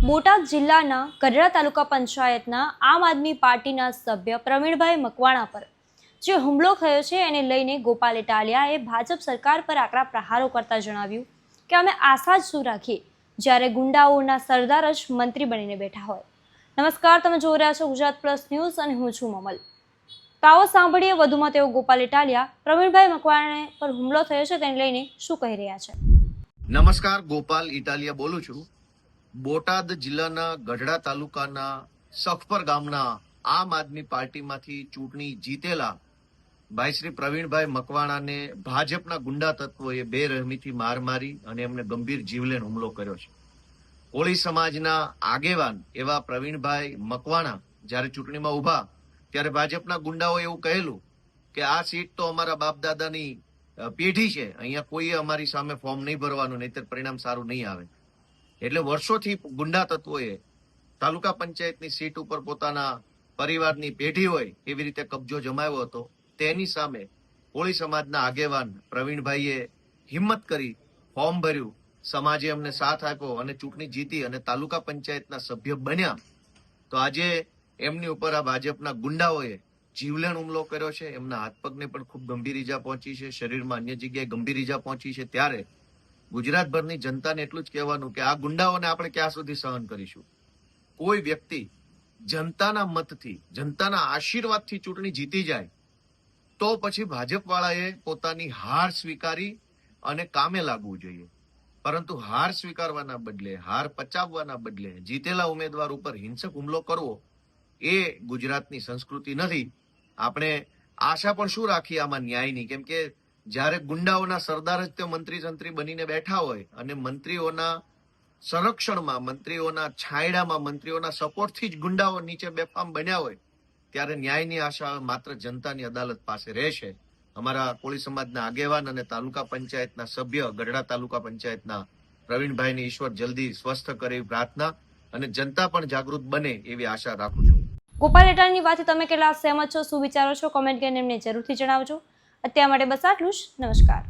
બોટાદ જિલ્લાના ગઢડા તાલુકા પંચાયતના આમ આદમી પાર્ટીના સભ્ય પ્રવીણભાઈ મકવાણા પર જે હુમલો થયો છે એને લઈને ગોપાલ ઇટાલિયાએ ભાજપ સરકાર પર આકરા પ્રહારો કરતા જણાવ્યું કે અમે આશા જ શું રાખીએ જ્યારે ગુંડાઓના સરદાર જ મંત્રી બનીને બેઠા હોય। નમસ્કાર, તમે જોઈ રહ્યા છો ગુજરાત પ્લસ ન્યૂઝ અને હું છું મમલ। તો આવો સાંભળીએ વધુમાં તેઓ ગોપાલ ઇટાલિયા પ્રવીણભાઈ મકવાણા પર હુમલો થયો છે તેને લઈને શું કહી રહ્યા છે। નમસ્કાર, ગોપાલ ઇટાલિયા બોલું છું। બોટાદ જિલ્લાના ગઢડા તાલુકાના સખપર ગામના આમ આદમી પાર્ટીમાંથી ચૂંટણી જીતેલા ભાઈ શ્રી પ્રવીણભાઈ મકવાણાને ભાજપના ગુંડા તત્વોએ બેરહેમીથી માર મારી અને એમને ગંભીર જીવલેણ હુમલો કર્યો છે। કોળી સમાજના આગેવાન એવા પ્રવીણભાઈ મકવાણા જ્યારે ચૂંટણીમાં ઉભા ત્યારે ભાજપના ગુંડાઓએ એવું કહેલું કે આ સીટ તો અમારા બાપ દાદાની પેઢી છે, અહીંયા કોઈએ અમારી સામે ફોર્મ નહીં ભરવાનું, નહીતર પરિણામ સારું નહીં આવે। એટલે વર્ષોથી ગુંડા તત્વોએ તાલુકા પંચાયતની સીટ ઉપર પોતાના પરિવારની પેઢી હોય એવી રીતે કબજો જમાવ્યો હતો। તેની સામે કોળી સમાજના આગેવાન પ્રવીણભાઈએ હિંમત કરી ફોર્મ ભર્યું, સમાજે અમને સાથ આપ્યો અને ચૂંટણી જીતી અને તાલુકા પંચાયતના સભ્ય બન્યા। તો આજે એમની ઉપર આ ભાજપના ગુંડાઓએ જીવલેણ હુમલો કર્યો છે। એમના હાથ પગને પણ ખૂબ ગંભીર ઈજા પહોંચી છે, શરીરમાં અન્ય જગ્યાએ ગંભીર ઈજા પહોંચી છે। ત્યારે ગુજરાતભરની જનતાને એટલું જ કહેવાનું કે આ ગુંડાઓને આપણે ક્યાં સુધી સહન કરીશું। કોઈ વ્યક્તિ જનતાના મતથી, જનતાના આશીર્વાદથી ચૂંટણી જીતી જાય તો પછી ભાજપ વાળાએ પોતાની હાર સ્વીકારી અને કામે લાગવું જોઈએ, પરંતુ હાર સ્વીકારવાના બદલે, હાર પચાવવાના બદલે જીતેલા ઉમેદવાર ઉપર હિંસક હુમલો કરવો એ ગુજરાતની સંસ્કૃતિ નથી। આપણે આશા પણ શું રાખીએ આમાં ન્યાયની, કેમ કે જ્યારે ગુંડાઓના સરદાર જ તે મંત્રી સંત્રી બનીને બેઠા હોય અને મંત્રીઓના સંરક્ષણમાં, મંત્રીઓના છાંયડામાં, મંત્રીઓના સપોર્ટથી જ ગુંડાઓ નીચે બેફામ બન્યા હોય ત્યારે ન્યાયની આશા માત્ર જનતાની અદાલત પાસે રહેશે। અમારા કોળી સમાજના આગેવાન અને તાલુકા પંચાયતના સભ્ય, ગઢડા તાલુકા પંચાયતના પ્રવીણભાઈને ઈશ્વર જલ્દી સ્વસ્થ કરે એવી પ્રાર્થના અને જનતા પણ જાગૃત બને એવી આશા રાખું છું। ગોપાલ ઇટાલિયાની વાતથી તમે કેટલા સહેમત છો, શું વિચારો છો, કોમેન્ટ કરીને એમને જરૂરથી જણાવજો। અત્યાર માટે બસ આટલું જ। નમસ્કાર।